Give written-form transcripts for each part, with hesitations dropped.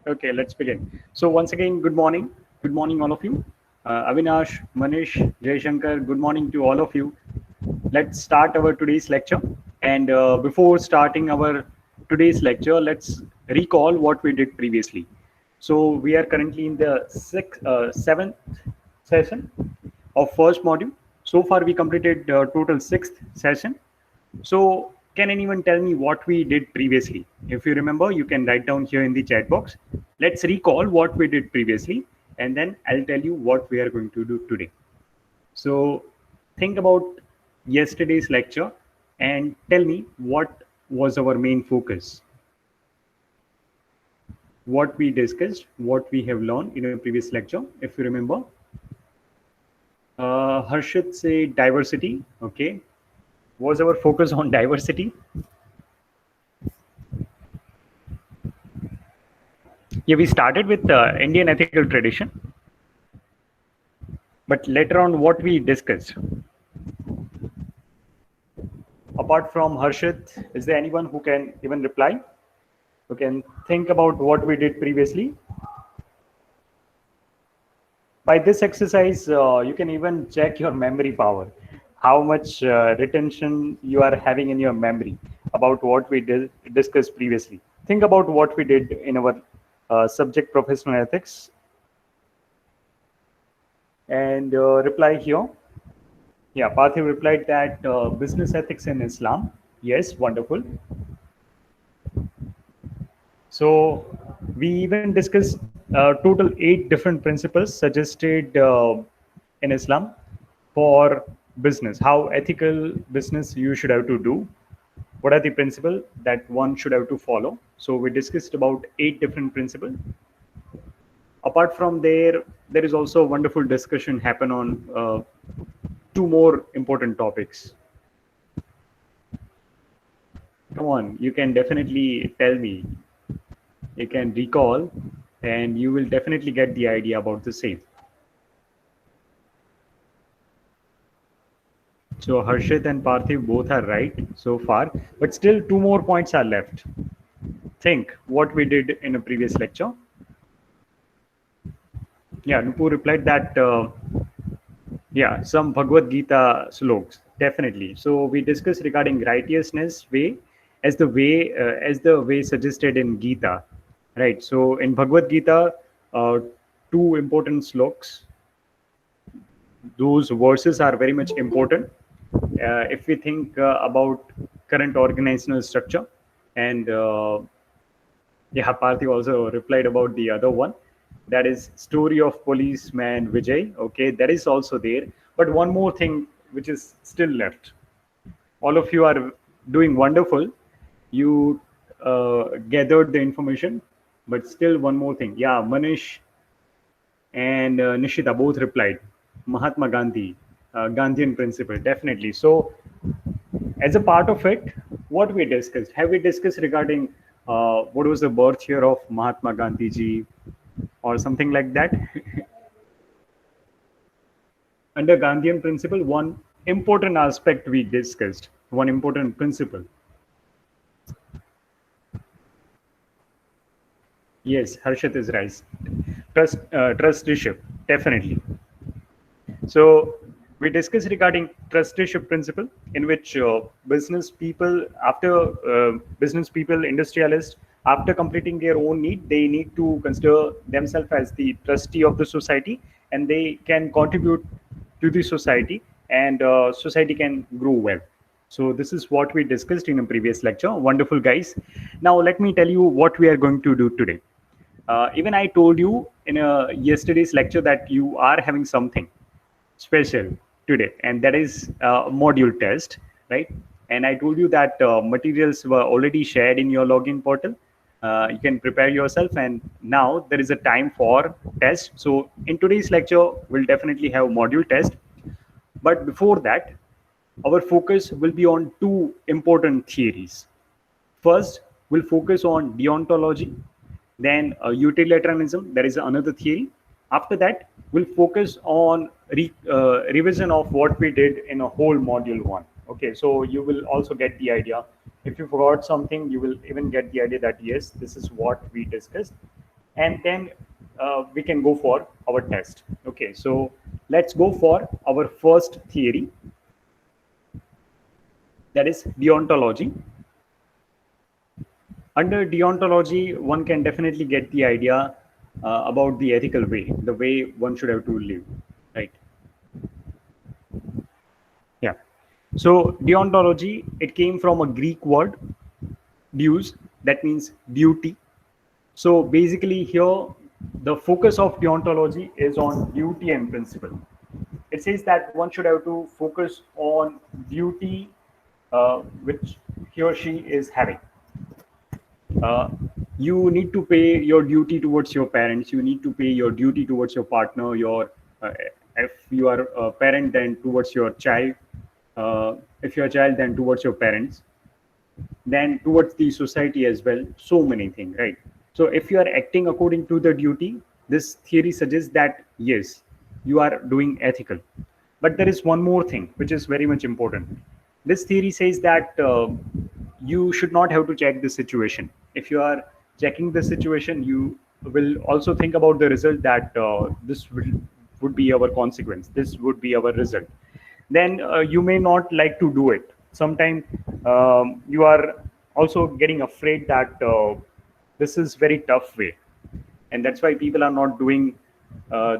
Okay, let's begin. So once again, good morning. Good morning, all of you. Avinash, Manish, Jay Shankar, good morning to all of you. Let's start our today's lecture. And before starting our today's lecture, let's recall what we did previously. So we are currently in the seventh session of first module. So far, we completed total sixth session. So can anyone tell me what we did previously? If you remember, you can write down here in the chat box. Let's recall what we did previously, and then I'll tell you what we are going to do today. So think about yesterday's lecture and tell me what was our main focus, what we discussed, what we have learned in a previous lecture. If you remember, Harshit say diversity. Okay, was our focus on diversity? Yeah, we started with Indian ethical tradition, but later on, what we discussed. Apart from Harshit, is there anyone who can even reply? Who can think about what we did previously? By this exercise, you can even check your memory power, how much retention you are having in your memory about what we did discussed previously. Think about what we did in our subject professional ethics and reply here. Yeah, Parthiv replied that business ethics in Islam. Yes, wonderful. So we even discussed total 8 different principles suggested in Islam for business. How ethical business you should have to do. What are the principles that one should have to follow? So we discussed about 8 different principles. Apart from there is also a wonderful discussion happen on 2 more important topics. Come on, you can definitely tell me. You can recall, and you will definitely get the idea about the same. So Harshit and Parthiv both are right so far, but still 2 more points are left. Think what we did in a previous lecture. Yeah, Nupur replied that, yeah, some Bhagavad Gita sloks, definitely. So we discussed regarding righteousness way as the way suggested in Gita, right? So in Bhagavad Gita, 2 important sloks. Those verses are very much important. If we think about current organizational structure, and yeah, Parthi also replied about the other one. That is story of policeman Vijay. Okay, that is also there. But one more thing which is still left. All of you are doing wonderful. You gathered the information, but still one more thing. Yeah, Manish and Nishita both replied. Mahatma Gandhi, Gandhian principle, definitely. So as a part of it, what we discussed, have we discussed regarding what was the birth year of Mahatma Gandhi ji or something like that? Under Gandhian principle, one important aspect we discussed, one important principle. Yes, Harshit is right. Trusteeship, definitely. So we discussed regarding trusteeship principle, in which business people, industrialists, after completing their own need, they need to consider themselves as the trustee of the society, and they can contribute to the society, and society can grow well. So this is what we discussed in a previous lecture. Wonderful, guys. Now let me tell you what we are going to do today. Even I told you in yesterday's lecture that you are having something special today, and that is module test, right? And I told you that materials were already shared in your login portal. You can prepare yourself, and now there is a time for test. So in today's lecture, we'll definitely have module test. But before that, our focus will be on 2 important theories. First, we'll focus on deontology, then utilitarianism, that is another theory. After that, we'll focus on revision of what we did in a whole module 1. Okay, so you will also get the idea. If you forgot something, you will even get the idea that yes, this is what we discussed. and then we can go for our test. Okay, so let's go for our first theory, that is deontology. Under deontology, one can definitely get the idea about the ethical way, the way one should have to live, right? Yeah. So deontology, it came from a Greek word, deus, that means duty. So basically, here the focus of deontology is on duty and principle. It says that one should have to focus on duty which he or she is having. Uh, you need to pay your duty towards your parents. You need to pay your duty towards your partner. Uh, if you are a parent, then towards your child. If you're a child, then towards your parents, then towards the society as well. So many things, right? So if you are acting according to the duty, this theory suggests that yes, you are doing ethical. But there is one more thing which is very much important. This theory says that you should not have to check the situation. If you are checking the situation, you will also think about the result, that would be our consequence, this would be our result. Then you may not like to do it. Sometimes you are also getting afraid that this is very tough way, and that's why people are not doing uh,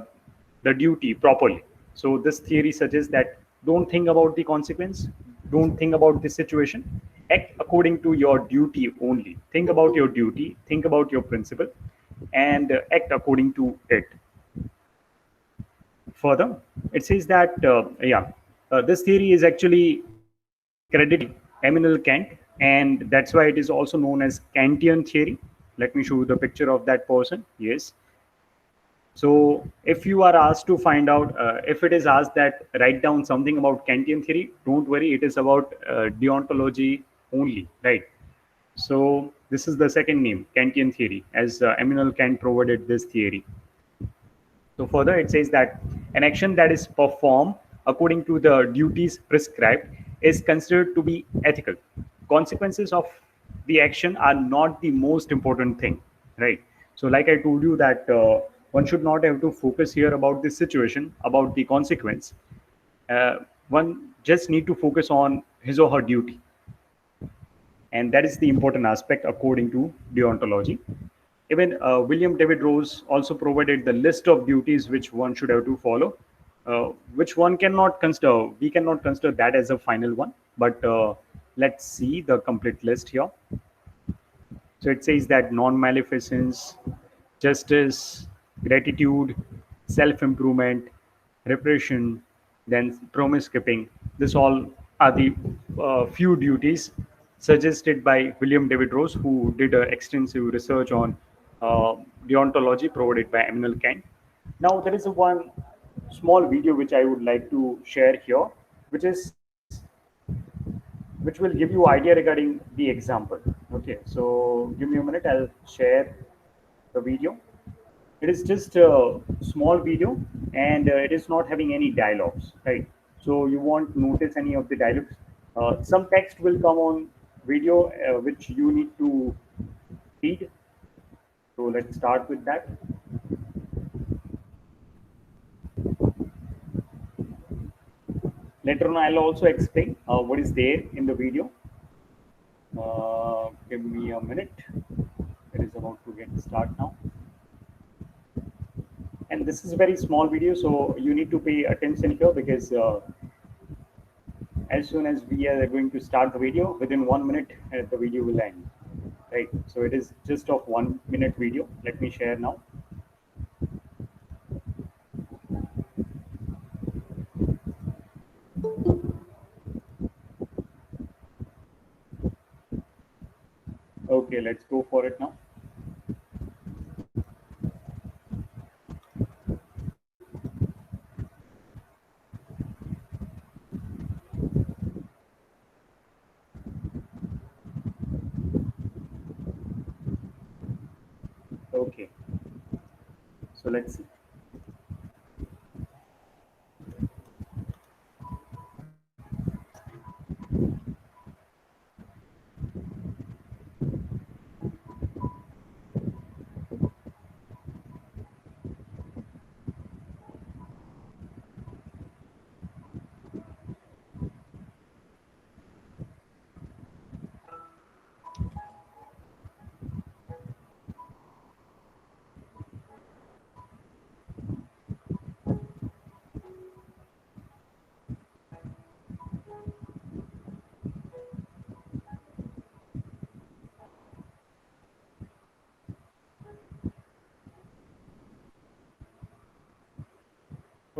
the duty properly. So this theory suggests that don't think about the consequence, don't think about the situation, act according to your duty only. Think about your duty, think about your principle, and act according to it. Further, it says that this theory is actually credited Immanuel Kant, and that's why it is also known as Kantian theory. Let me show you the picture of that person. Yes. So, if you are asked to find out, if it is asked that write down something about Kantian theory, don't worry, it is about deontology only, right? So, this is the second name, Kantian theory, as Immanuel Kant provided this theory. So further, it says that an action that is performed according to the duties prescribed is considered to be ethical. Consequences of the action are not the most important thing, right? So, like I told you that one should not have to focus here about this situation, about the consequence. One just need to focus on his or her duty, and that is the important aspect according to deontology. Even William David Rose also provided the list of duties which one should have to follow, which one cannot consider. We cannot consider that as a final one, but let's see the complete list here. So it says that non-maleficence, justice, gratitude, self-improvement, repression, then promise keeping. This all are the few duties suggested by William David Rose, who did extensive research on deontology provided by Immanuel Kant. Now there is a one small video which I would like to share here, which is which will give you idea regarding the example. Okay, so give me a minute. I'll share the video. It is just a small video, and it is not having any dialogues, right? So you won't notice any of the dialogues. Some text will come on video which you need to read. So let's start with that. Later on, I'll also explain what is there in the video. Give me a minute. It is about to get start now. And this is a very small video, so you need to pay attention here, because as soon as we are going to start the video, within 1 minute the video will end, right? So it is just of 1 minute video. Let me share now. Okay, let's go for it now. Okay, so let's see.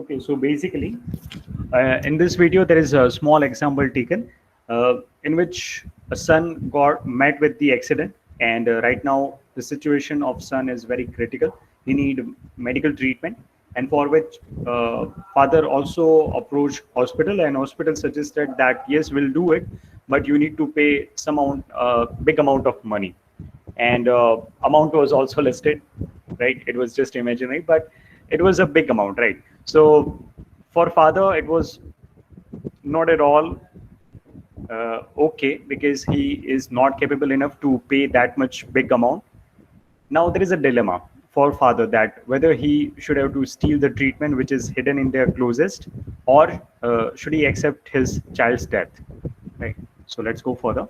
Okay, so basically, in this video, there is a small example taken in which a son got met with the accident, and right now the situation of son is very critical. He need medical treatment, and for which father also approached hospital, and hospital suggested that yes, we'll do it, but you need to pay some amount, big amount of money, and amount was also listed, right? It was just imaginary, but it was a big amount, right? So for father, it was not at all okay, because he is not capable enough to pay that much big amount. Now there is a dilemma for father that whether he should have to steal the treatment which is hidden in their closest, or should he accept his child's death, right? So let's go further.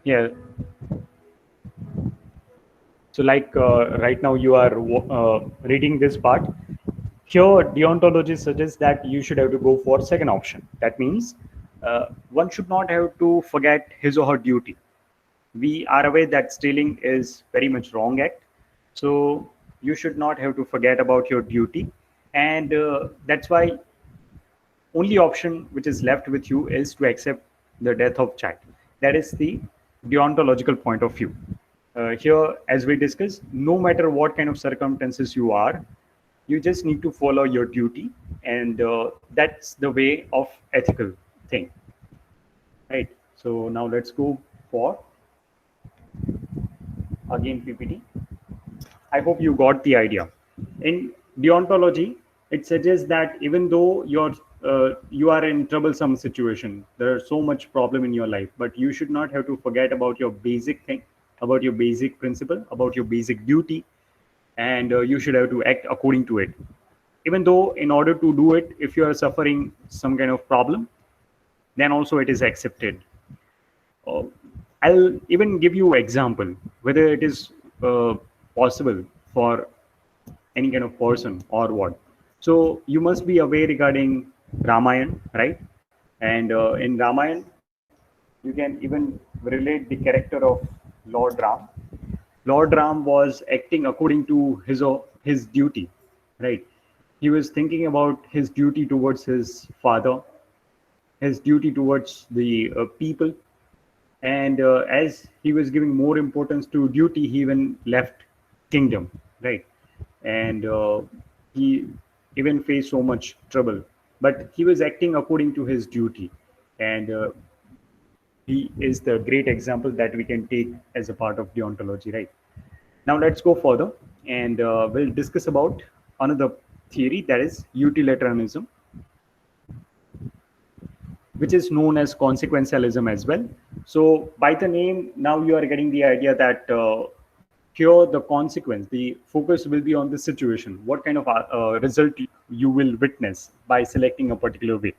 Yeah. So, like right now, you are reading this part. Here, deontology suggests that you should have to go for second option. That means one should not have to forget his or her duty. We are aware that stealing is very much wrong act, so you should not have to forget about your duty, and that's why only option which is left with you is to accept the death of child. That is the deontological point of view. Here, as we discussed, no matter what kind of circumstances you are, you just need to follow your duty, and that's the way of ethical thing, right? So now let's go for again PPT. I hope you got the idea. In deontology, it suggests that even though you are in troublesome situation, there's so much problem in your life, but you should not have to forget about your basic thing, about your basic principle, about your basic duty, and you should have to act according to it. Even though in order to do it, if you are suffering some kind of problem, then also it is accepted. uh, I'll even give you example whether it is possible for any kind of person or what. So you must be aware regarding Ramayan, right? And in Ramayan, you can even relate the character of Lord Ram. Lord Ram was acting according to his duty, right? He was thinking about his duty towards his father, his duty towards the people, and as he was giving more importance to duty, he even left kingdom, right? And he even faced so much trouble, but he was acting according to his duty, and he is the great example that we can take as a part of deontology, right? Now let's go further, and we'll discuss about another theory, that is utilitarianism, which is known as consequentialism as well. So by the name, now you are getting the idea that here the consequence, the focus will be on the situation, what kind of result you will witness by selecting a particular way.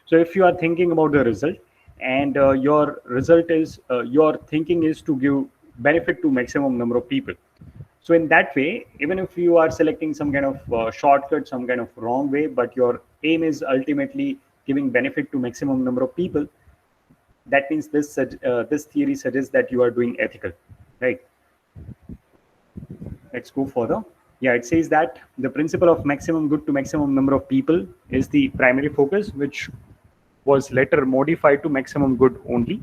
So if you are thinking about the result, and your result is your thinking is to give benefit to maximum number of people, so in that way, even if you are selecting some kind of shortcut, some kind of wrong way, but your aim is ultimately giving benefit to maximum number of people, that means this theory suggests that you are doing ethical, right? Let's go further. Yeah, it says that the principle of maximum good to maximum number of people is the primary focus, which was later modified to maximum good only.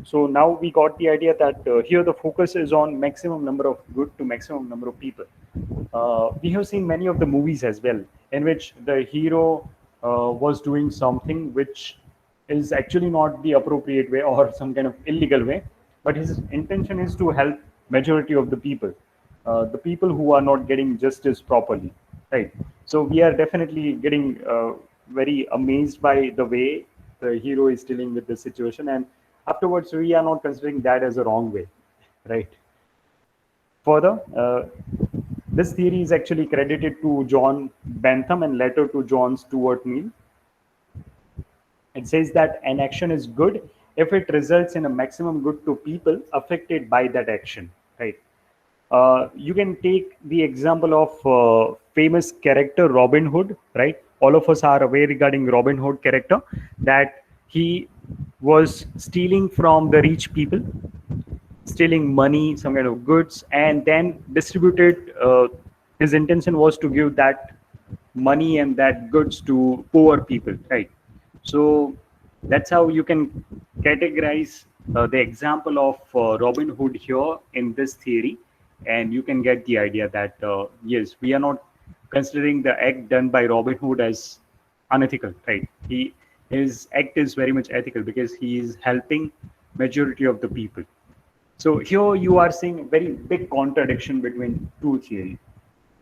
So now we got the idea that here the focus is on maximum number of good to maximum number of people. We have seen many of the movies as well in which the hero was doing something which is actually not the appropriate way or some kind of illegal way, but his intention is to help majority of the people who are not getting justice properly, right? So we are definitely getting very amazed by the way the hero is dealing with the situation, and afterwards we are not considering that as a wrong way, right? Further, this theory is actually credited to John Bentham and later to John Stuart Mill. It says that an action is good if it results in a maximum good to people affected by that action, right? You can take the example of famous character Robin Hood, right? All of us are aware regarding Robin Hood character that he was stealing from the rich people, stealing money, some kind of goods, and then distributed. His intention was to give that money and that goods to poor people, right? So that's how you can categorize the example of Robin Hood here in this theory, and you can get the idea that yes, we are not considering the act done by Robin Hood as unethical, right? His act is very much ethical because he is helping majority of the people. So here you are seeing very big contradiction between two theories.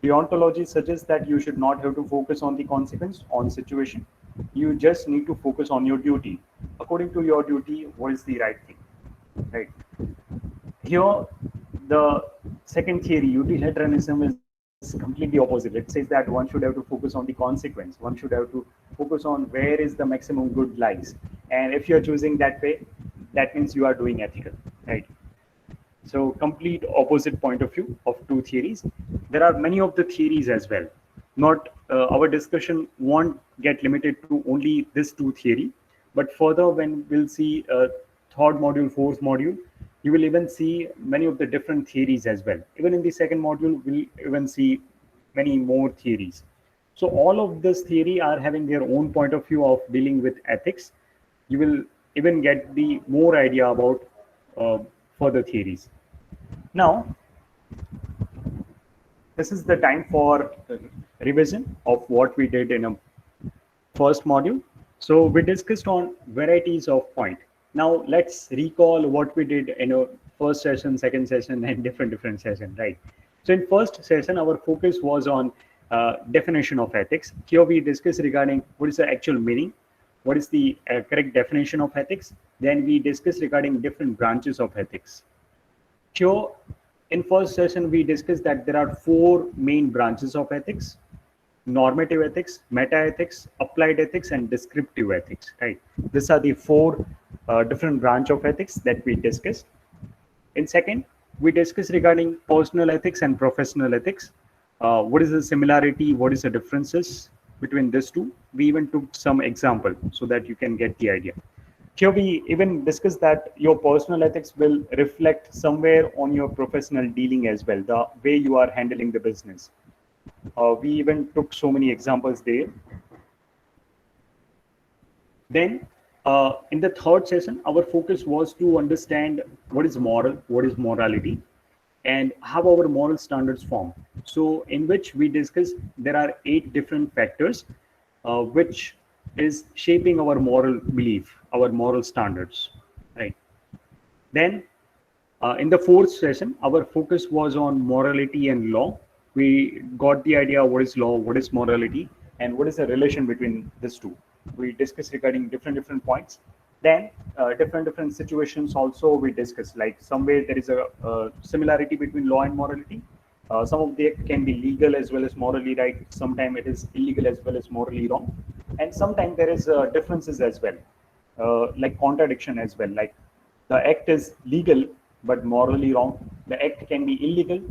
Deontology suggests that you should not have to focus on the consequence, on situation. You just need to focus on your duty. According to your duty, what is the right thing, right? Here, the second theory, utilitarianism, is completely opposite. It says that one should have to focus on the consequence. One should have to focus on where is the maximum good lies. And if you're choosing that way, that means you are doing ethical, right? So complete opposite point of view of two theories. There are many of the theories as well. Not our discussion won't get limited to only this two theory, but further when we'll see third module, fourth module, you will even see many of the different theories as well. Even in the second module, we'll even see many more theories. So all of this theory are having their own point of view of dealing with ethics. You will even get the more idea about uh, further theories. Now, this is the time for revision of what we did in a first module. So we discussed on varieties of point. Now let's recall what we did in a first session, second session, and different session, right? So in first session, our focus was on definition of ethics. Here we discussed regarding what is the actual meaning, what is the correct definition of ethics. Then we discussed regarding different branches of ethics. Here, in first session, we discussed that there are four main branches of ethics: normative ethics, meta ethics, applied ethics, and descriptive ethics, right? These are the four different branch of ethics that we discussed. In second, we discussed regarding personal ethics and professional ethics. What is the similarity? What is the differences between these two? We even took some example so that you can get the idea. Here we even discussed that your personal ethics will reflect somewhere on your professional dealing as well, the way you are handling the business. We even took so many examples there. Then, in the third session, our focus was to understand what is moral, what is morality, and how our moral standards form. So, in which we discussed there are 8 different factors which is shaping our moral belief, our moral standards, right? Then, in the fourth session, our focus was on morality and law. We got the idea what is law, what is morality, and what is the relation between these two. We discussed regarding different points. Then different situations also we discussed. Like somewhere there is a similarity between law and morality. Some of them can be legal as well as morally right. Sometimes it is illegal as well as morally wrong, and sometimes there is differences as well, like contradiction as well. Like the act is legal but morally wrong. The act can be illegal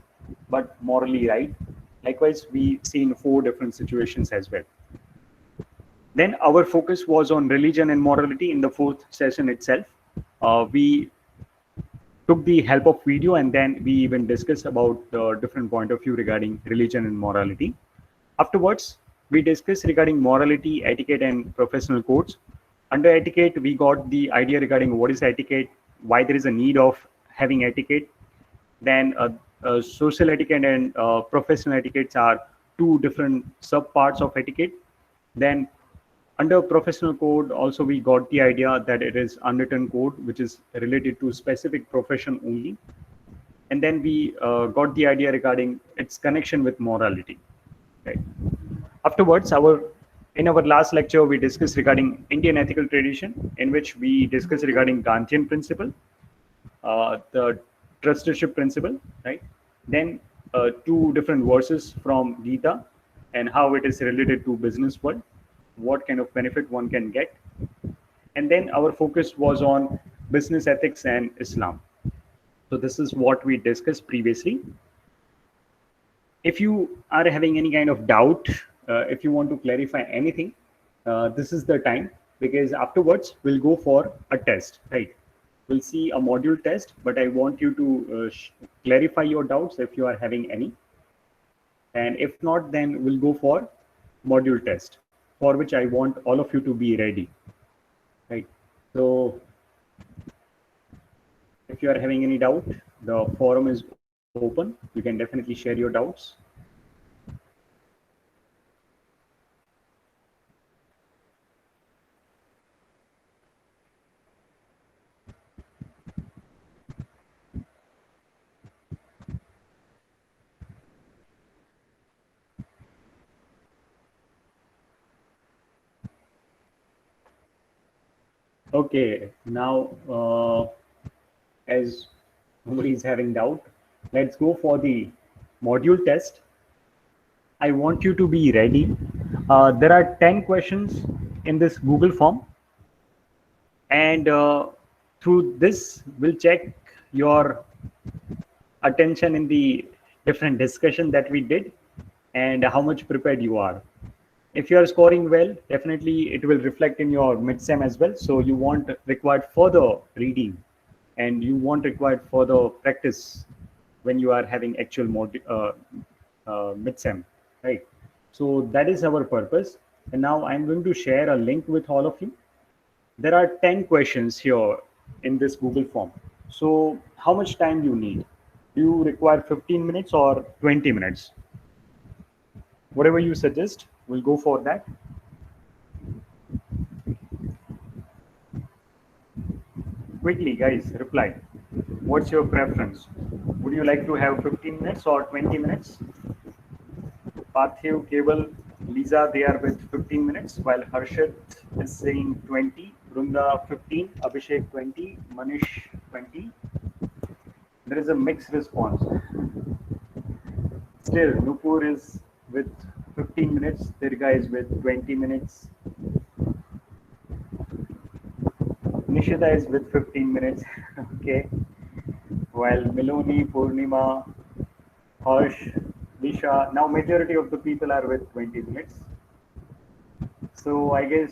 but morally right. Likewise, we see in 4 different situations as well. Then our focus was on religion and morality in the fourth session itself. We took the help of video and then we even discussed about the different point of view regarding religion and morality. Afterwards, we discussed regarding morality, etiquette, and professional codes. Under etiquette, we got the idea regarding what is etiquette, why there is a need of having etiquette. Then social etiquette and professional etiquettes are 2 different subparts of etiquette. Then under professional code, also we got the idea that it is unwritten code, which is related to specific profession only. And then we got the idea regarding its connection with morality. Right. Afterwards, in our last lecture, we discussed regarding Indian ethical tradition, in which we discussed regarding Gandhian principle, the trusteeship principle, right? Then 2 different verses from Gita and how it is related to business world, what kind of benefit one can get. And then our focus was on business ethics and Islam. So this is what we discussed previously. If you are having any kind of doubt, if you want to clarify anything, this is the time, because afterwards we'll go for a test, right? We'll see a module test, but I want you to clarify your doubts if you are having any. And if not, then we'll go for module test, for which I want all of you to be ready, right? So if you are having any doubt, the forum is open. You can definitely share your doubts. Okay, now as nobody is having doubt, let's go for the module test. I want you to be ready. There are 10 questions in this Google form, and through this, we'll check your attention in the different discussion that we did and how much prepared you are. If you are scoring well, definitely it will reflect in your mid-sem as well. So you won't require further reading, and you won't require further practice when you are having actual mid-sem, right? So that is our purpose. And now I'm going to share a link with all of you. There are 10 questions here in this Google form. So how much time you need? Do you require 15 minutes or 20 minutes? Whatever you suggest, we'll go for that. Quickly, guys, reply. What's your preference? Would you like to have 15 minutes or 20 minutes? Parthiv, Cable, Lisa, they are with 15 minutes, while Harshit is saying 20, Brunda 15, Abhishek 20, Manish 20. There is a mixed response. Still, Nupur is with 15 minutes, Dirga is with 20 minutes, Nishita is with 15 minutes, okay, while Miloni, Purnima, Harsh, Disha, now majority of the people are with 20 minutes. So I guess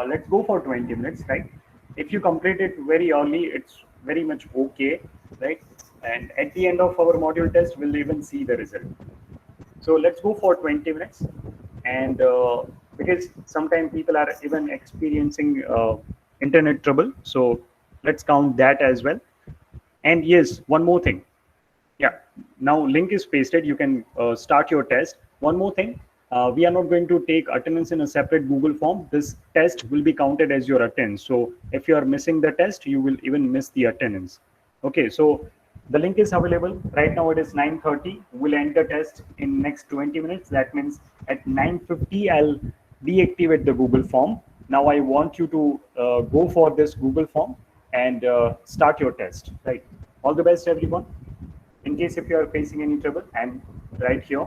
let's go for 20 minutes, right? If you complete it very early, it's very much okay, right? And at the end of our module test, we'll even see the result. So let's go for 20 minutes. And because sometimes people are even experiencing internet trouble. So let's count that as well. And yes, one more thing. Yeah, now link is pasted. You can start your test. One more thing, we are not going to take attendance in a separate Google form. This test will be counted as your attendance. So if you are missing the test, you will even miss the attendance. Okay, so the link is available. Right now it is 9:30. We'll end the test in next 20 minutes. That means at 9:50, I'll deactivate the Google form. Now I want you to go for this Google form and start your test. Right. All the best, everyone. In case if you are facing any trouble, I'm right here.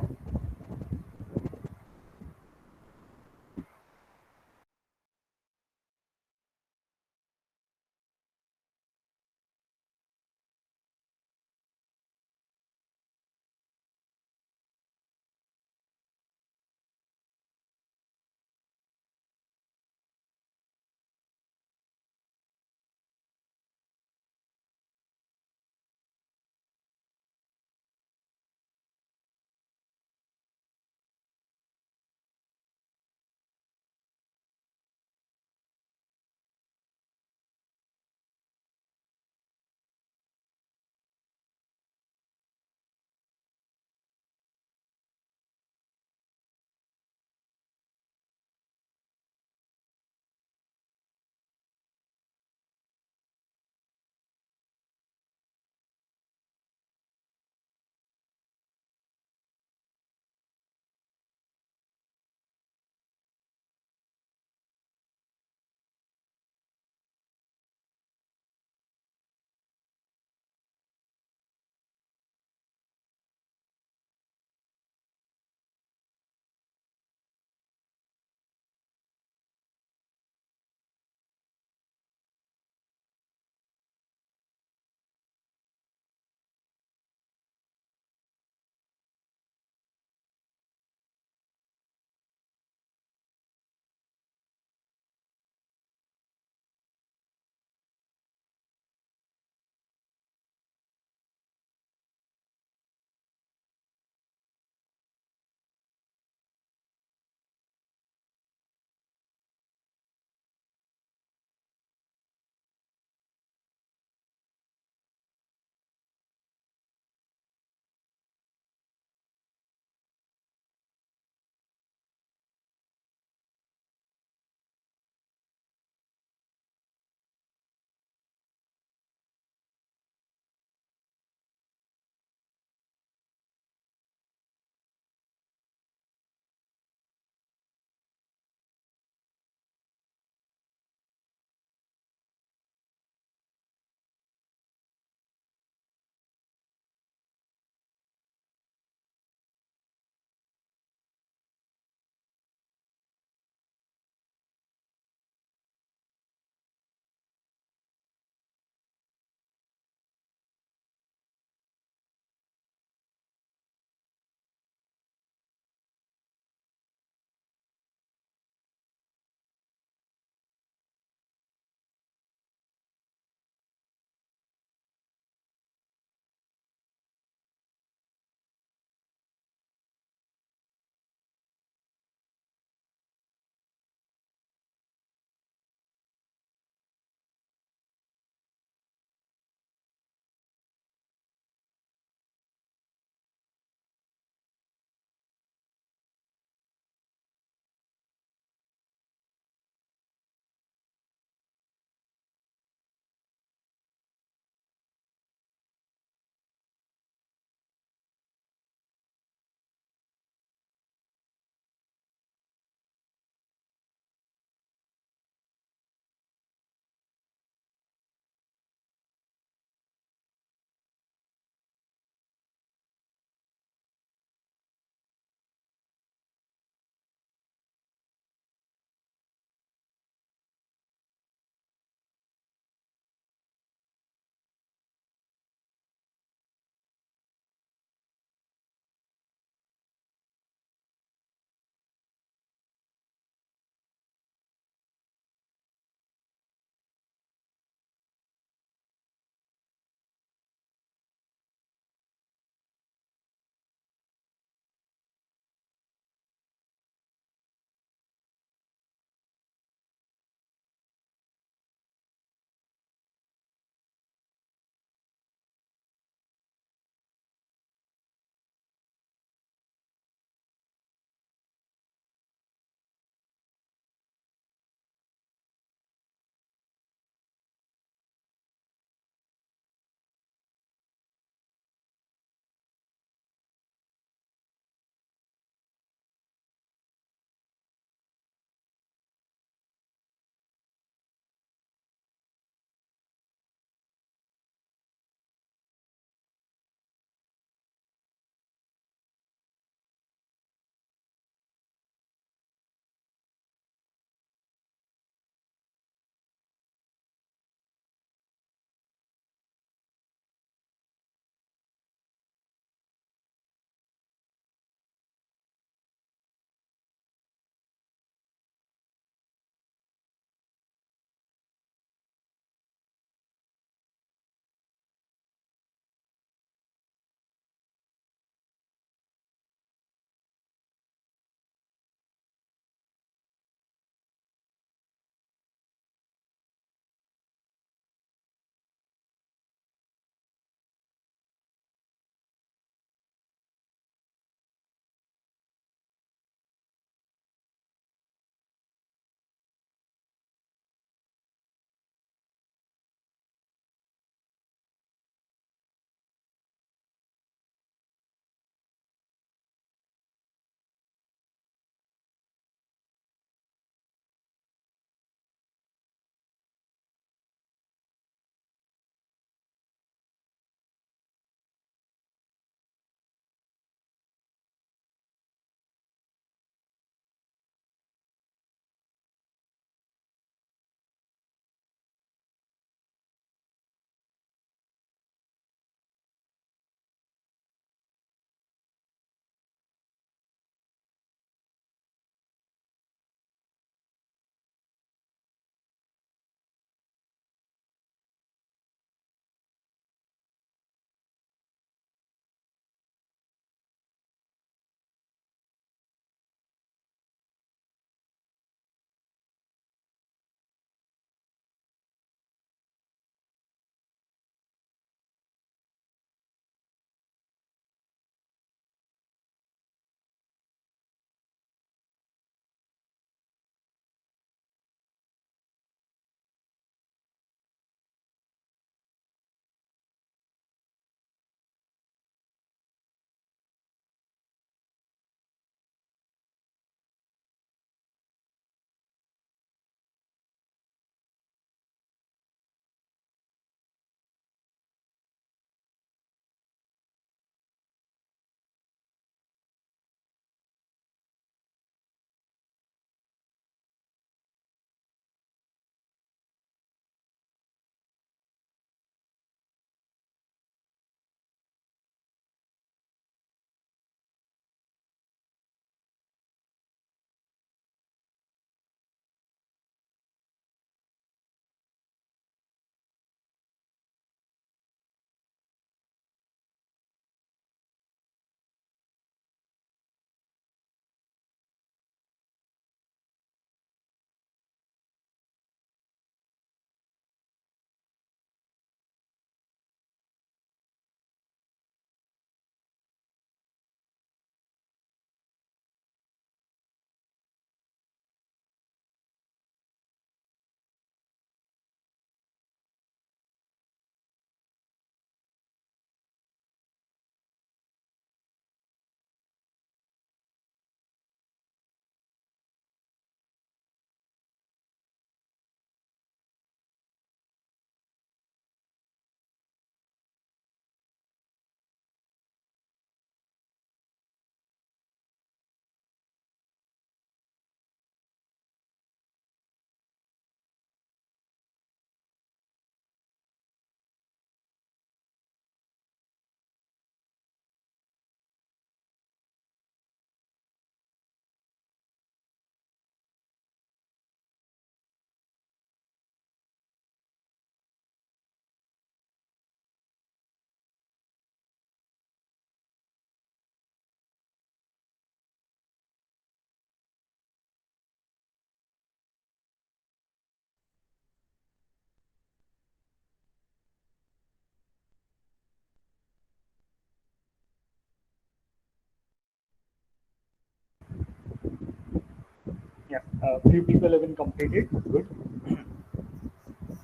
Few people have been completed. Good.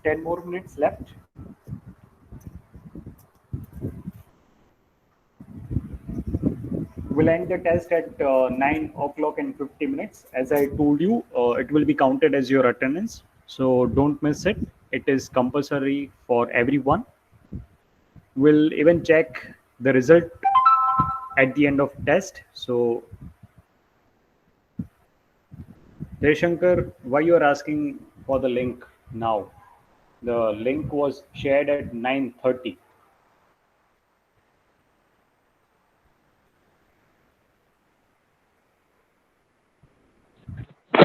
10 more minutes left. We'll end the test at 9 o'clock and 50 minutes. As I told you, it will be counted as your attendance. So don't miss it. It is compulsory for everyone. We'll even check the result at the end of test. So Deshankar, why you are asking for the link now? The link was shared at 9:30.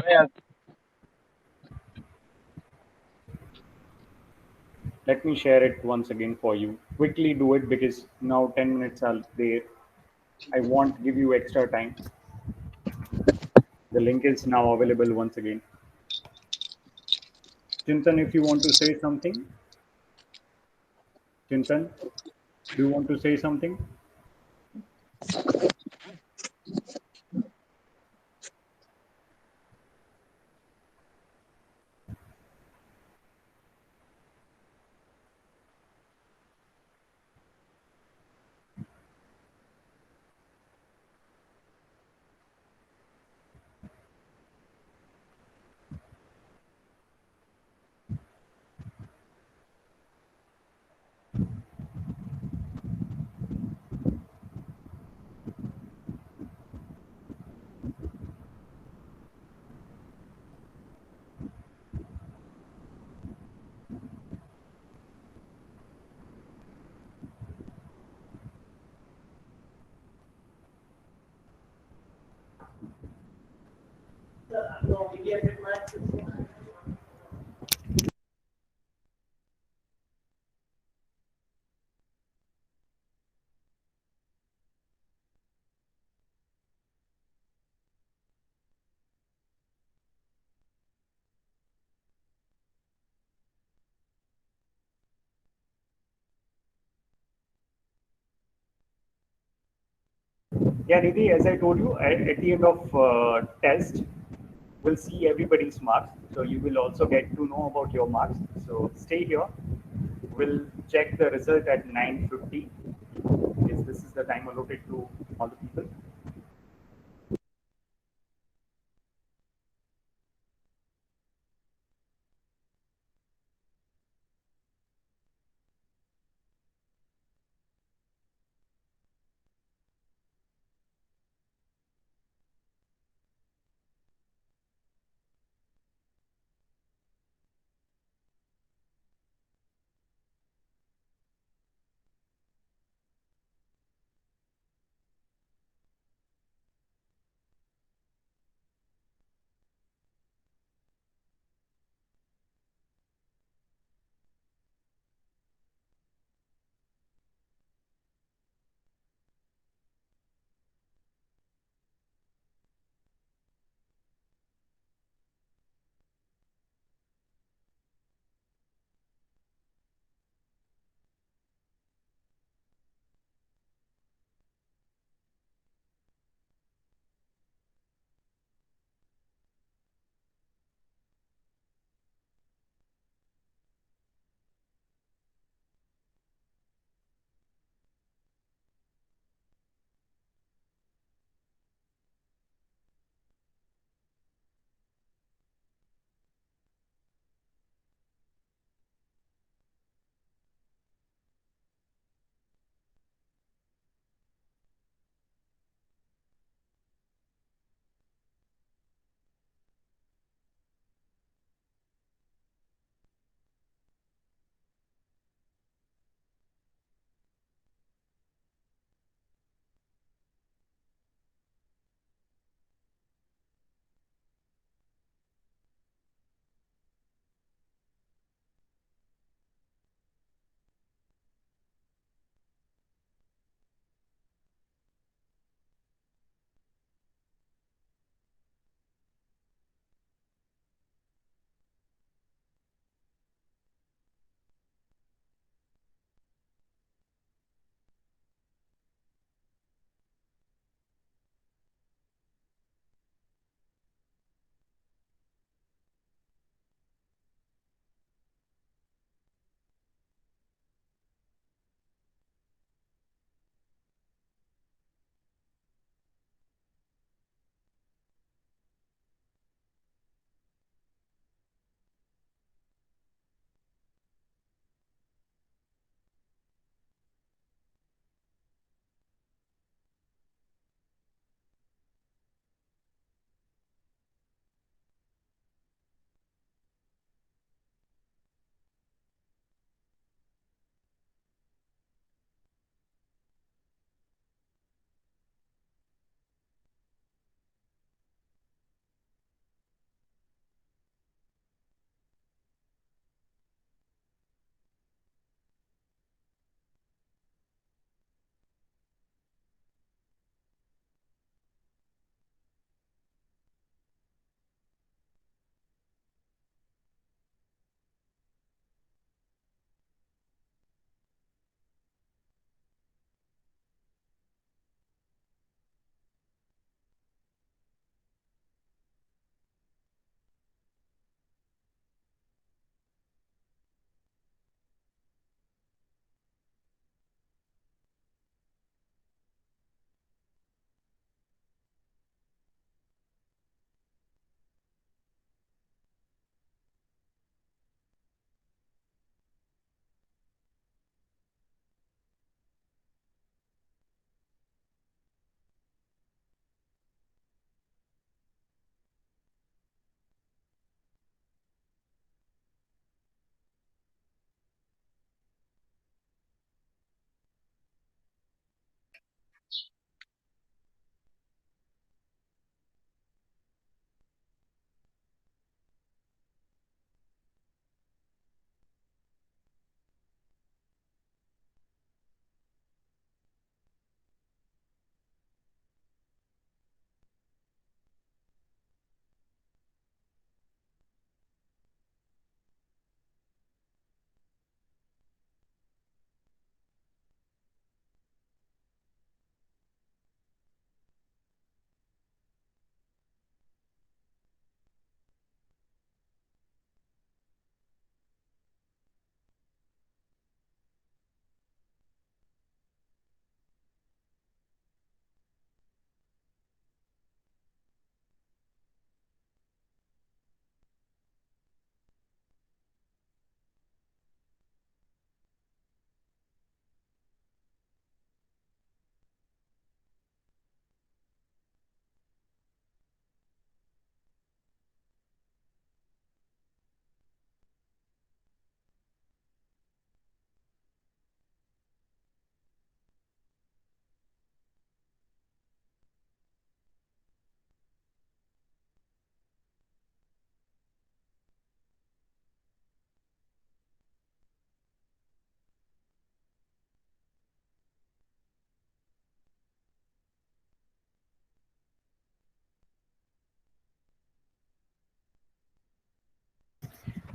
Yeah, Let me share it once again for you. Quickly do it because now 10 minutes are there. I won't give you extra time. The link is now available once again. Chintan, if you want to say something, Chintan, do you want to say something? Yeah, Nidhi, as I told you, at the end of test, we'll see everybody's marks. So you will also get to know about your marks. So stay here. We'll check the result at 9:50. Yes, this is the time allotted to all the people.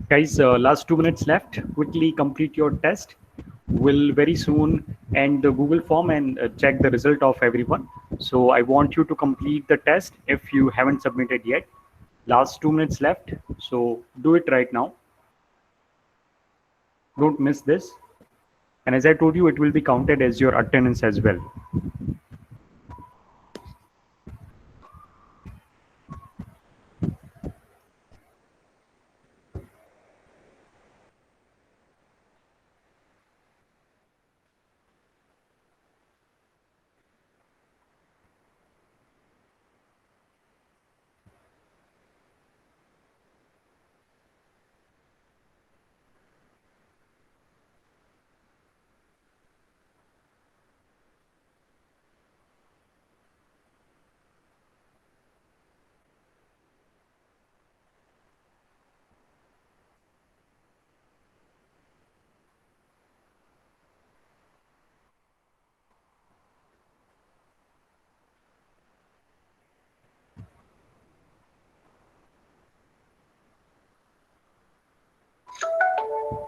Guys, last 2 minutes left. Quickly complete your test. Will very soon end the Google form and check the result of everyone. So I want you to complete the test if you haven't submitted yet. Last 2 minutes left. So do it right now. Don't miss this. And as I told you, it will be counted as your attendance as well.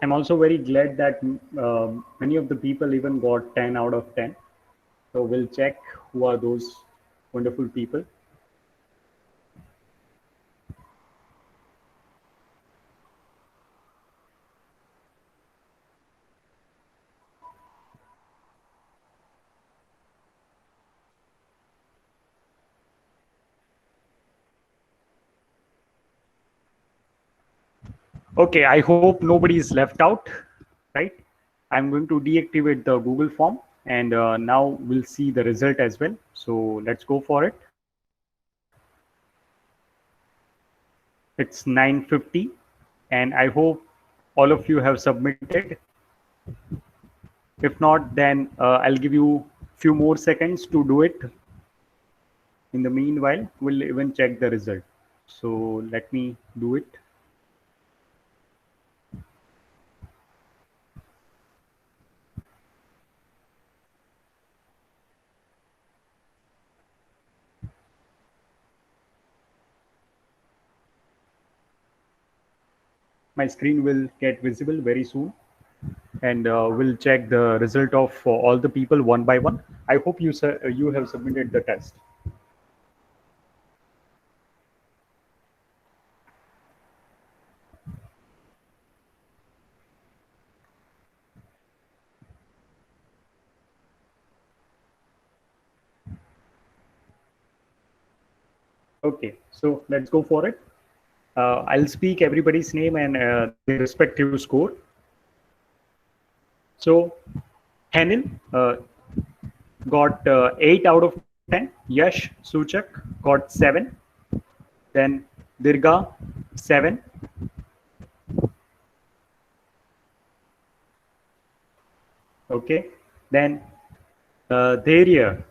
I'm also very glad that many of the people even got 10 out of 10. So we'll check who are those wonderful people. Okay, I hope nobody is left out, right? I'm going to deactivate the Google form and now we'll see the result as well. So let's go for it. It's 9:50 and I hope all of you have submitted. If not, then I'll give you few more seconds to do it. In the meanwhile, we'll even check the result. So let me do it. My screen will get visible very soon and we'll check the result of all the people one by one. I hope you have submitted the test. Okay, so let's go for it. I'll speak everybody's name and their respective score. So Henil got 8 out of 10. Yash Suchak got 7. Then Dirga 7. Okay. Then Dharya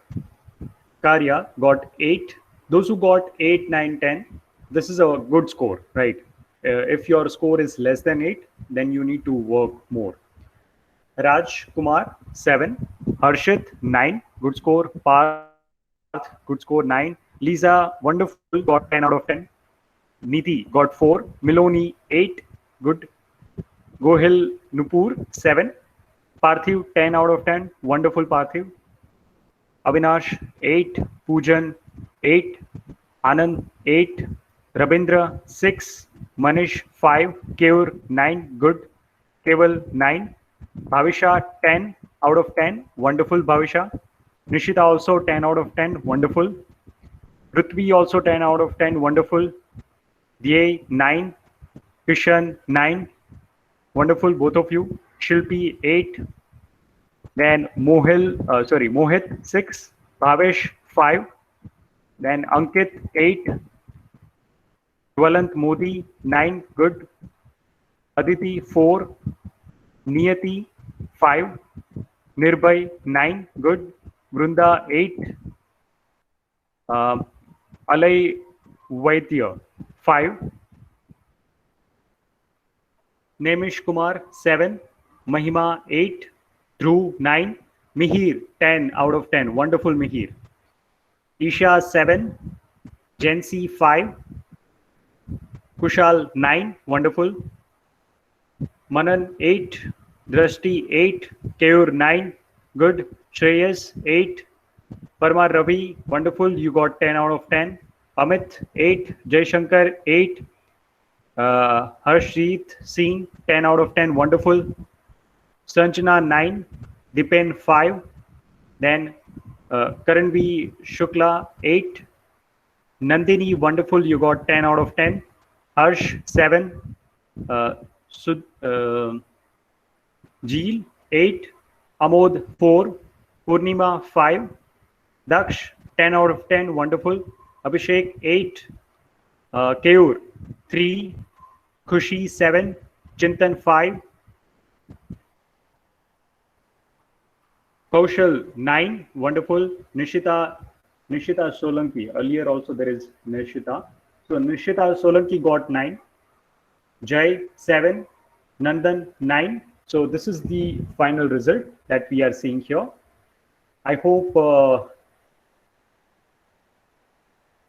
Karya got 8. Those who got 8, 9, 10, this is a good score, right? If your score is less than 8, then you need to work more. Raj Kumar 7, Harshit 9, good score. Parth, good score 9. Lisa, wonderful, got 10 out of 10. Niti got 4. Miloni 8, good. Gohil Nupur 7. Parthiv 10 out of 10, wonderful Parthiv. Avinash 8, Poojan 8, Anand 8, Rabindra 6, Manish 5, Keur 9, good. Keval 9, Bhavisha 10 out of 10, wonderful Bhavisha. Nishita also 10 out of 10, wonderful. Prithvi also 10 out of 10, wonderful. Dhye 9, Kishan 9, wonderful both of you. Shilpi 8, then Mohit 6, Bhavesh 5, then Ankit 8, Jwalant Modi 9, good. Aditi 4, Niyati 5, Nirbhay 9, good. Vrunda 8, Alay Vaidya 5, Nemish Kumar 7, Mahima 8, Dhruv 9, Mihir 10 out of 10, wonderful Mihir. Isha 7, Jensi 5, Kushal 9, wonderful. Manan 8, Drashti 8, Keyur 9, good. Shreyas 8, Parmar Ravi, wonderful, you got 10 out of 10. Amit 8, Jaishankar 8, Harshjeet Singh 10 out of 10, wonderful. Sanjana 9, Dipen 5, then Karanvi Shukla 8, Nandini, wonderful, you got 10 out of 10. Harsh 7, uh, Sud, Jeel 8, Amod 4, Purnima 5, Daksh 10 out of 10, wonderful. Abhishek 8, Keyur 3, Khushi 7, Chintan 5, Kaushal 9, wonderful. Nishita Solanki. Earlier also there is Nishita. So Nishita Solanki got 9. Jai 7. Nandan 9. So this is the final result that we are seeing here. I hope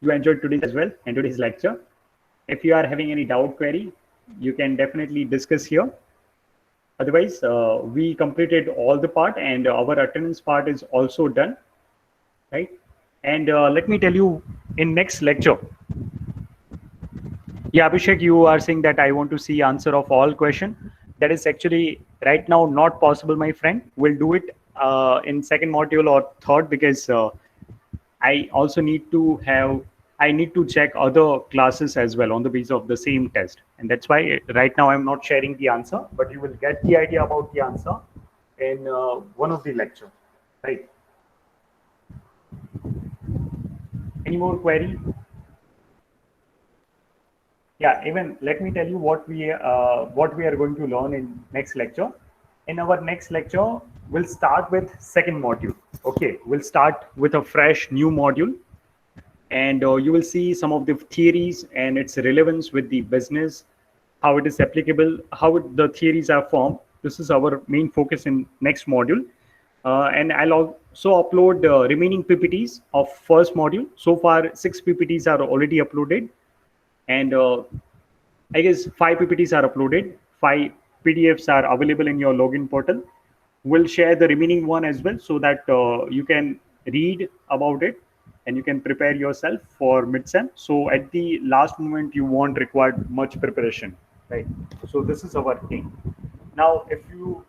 you enjoyed today as well and today's lecture. If you are having any doubt query, you can definitely discuss here. Otherwise, we completed all the part and our attendance part is also done, right? And let me tell you in next lecture. Yeah, Abhishek, you are saying that I want to see answer of all question. That is actually right now not possible, my friend. We'll do it in second module or third because I also need to check other classes as well on the basis of the same test. And that's why right now I'm not sharing the answer, but you will get the idea about the answer in one of the lecture, right? Any more query? Yeah, even let me tell you what we are going to learn in next lecture. In our next lecture, we'll start with second module. Okay, we'll start with a fresh new module, and you will see some of the theories and its relevance with the business, how it is applicable, the theories are formed. This is our main focus in next module. And I'll also upload remaining PPTs of first module. So far, 6 PPTs are already uploaded. And I guess 5 PPTs are uploaded. 5 PDFs are available in your login portal. We'll share the remaining one as well so that you can read about it and you can prepare yourself for mid-sem. So at the last moment, you won't require much preparation, right? So this is our thing. Now, if you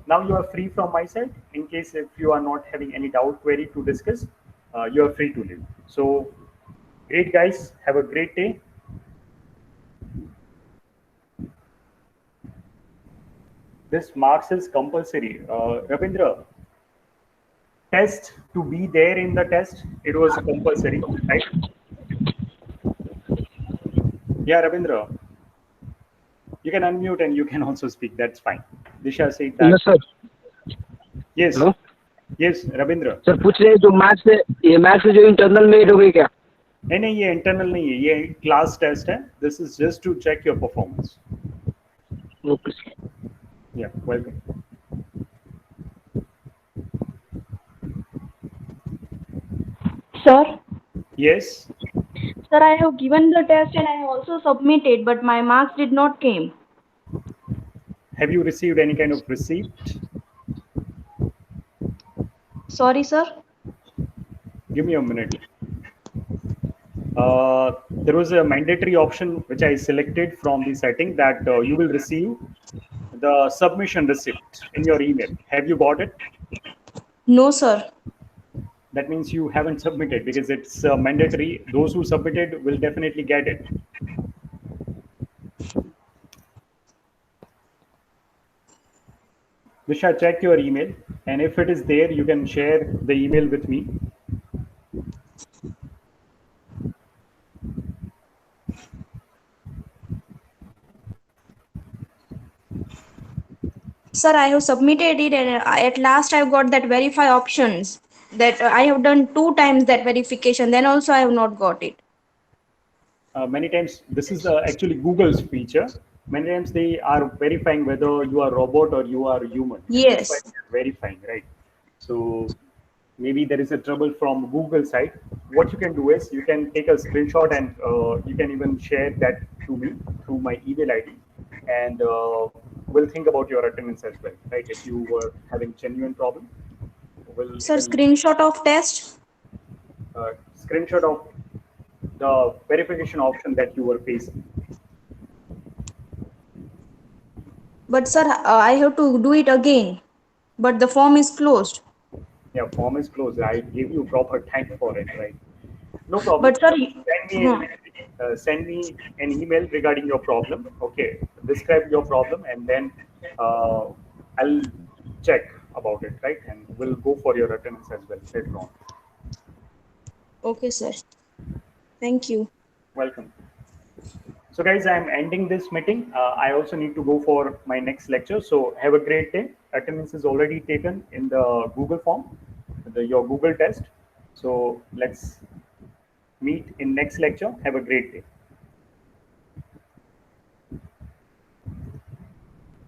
now you are free from my side. In case if you are not having any doubt query to discuss, you are free to leave. So great, guys. Have a great day. This marks is compulsory. Ravindra, test to be there in the test, it was compulsory, right? Yeah, Ravindra, you can unmute and you can also speak. That's fine. Disha said that. Yes, sir. Yes. Hello? Yes, Ravindra. Sir पूछ रहे हैं जो maths से जो internal में हो गई क्या? नहीं, ये इंटरनल नहीं है, ये क्लास टेस्ट है. This is just to check your performance. Okay. Yeah, welcome. Sir? Yes. Sir, I have given the test and I have also submitted, but my marks did not came. Have you received any kind of receipt? Sorry, sir. Give me a minute. There was a mandatory option which I selected from the setting that you will receive the submission receipt in your email. Have you got it? No, sir. That means you haven't submitted because it's mandatory. Those who submitted will definitely get it. Disha, check your email, and if it is there, you can share the email with me. Sir, I have submitted it and at last I got that verify options. That I have done 2 times that verification. Then also I have not got it. Many times, this is actually Google's feature. Many times they are verifying whether you are robot or you are human. Yes. That's why they are verifying, right? So maybe there is a trouble from Google side. What you can do is you can take a screenshot and you can even share that to me through my email ID. And we'll think about your attendance as well, right? If you were having genuine problem, we'll Sir, even screenshot of test. screenshot of the verification option that you were facing. But sir, I have to do it again. But the form is closed. Yeah, form is closed. I gave you proper time for it, right? No problem. But sir, Send me an email regarding your problem. Okay, describe your problem, and then uh, I'll check about it, right? And we'll go for your attendance as well later on. okay, sir. Thank you. Welcome. So, guys, I'm ending this meeting. I also need to go for my next lecture. So, have a great day. Attendance is already taken in the Google form, your Google test. So, let's meet in next lecture. Have a great day.